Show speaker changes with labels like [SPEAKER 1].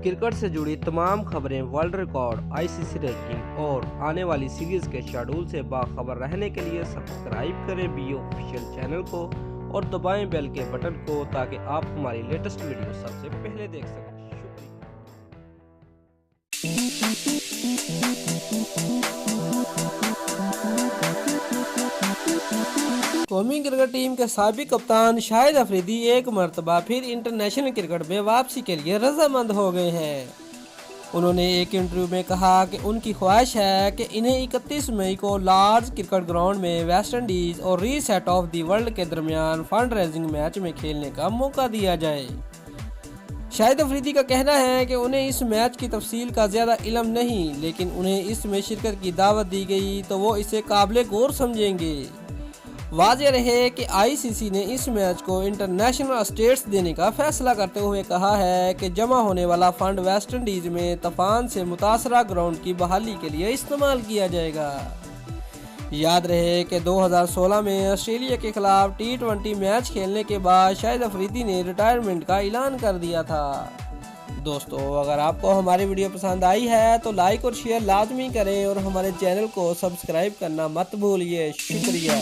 [SPEAKER 1] Cricket से जुड़ी तमाम खबरें, वर्ल्ड रिकॉर्ड, आईसीसी रैंकिंग और आने वाली सीरीज के शेड्यूल से बाखबर रहने के लिए सब्सक्राइब करें बी ऑफिशियल चैनल को और दबाएं बेल के बटन को ताकि आप हमारी लेटेस्ट वीडियो सबसे पहले देख सकें। कौमी क्रिकेट टीम के साबिक कप्तान शाहिद अफरीदी एक मरतबा फिर इंटरनेशनल क्रिकेट में वापसी के लिए रजामंद हो गए हैं। उन्होंने एक इंटरव्यू में कहा कि उनकी ख्वाहिश है कि इन्हें 31 मई को लॉर्ड्स क्रिकेट ग्राउंड में वेस्ट इंडीज और रीसेट ऑफ द वर्ल्ड के दरमियान फंड रेजिंग मैच में खेलने का मौका दिया जाए। शाहिद अफरीदी का कहना है कि उन्हें इस मैच की तफसील का ज़्यादा इल्म नहीं, लेकिन उन्हें इसमें शिरकत की दावत दी गई तो वो इसे काबिल गौर समझेंगे। वाज़ेह रहे कि आईसीसी ने इस मैच को इंटरनेशनल स्टेट्स देने का फैसला करते हुए कहा है कि जमा होने वाला फंड वेस्ट इंडीज़ में तूफान से मुतासरा ग्राउंड की बहाली के लिए इस्तेमाल किया जाएगा। याद रहे कि 2016 में ऑस्ट्रेलिया के खिलाफ T20 मैच खेलने के बाद शाहिद अफरीदी ने रिटायरमेंट का ऐलान कर दिया था। दोस्तों, अगर आपको हमारी वीडियो पसंद आई है तो लाइक और शेयर लाजमी करें और हमारे चैनल को सब्सक्राइब करना मत भूलिए। शुक्रिया।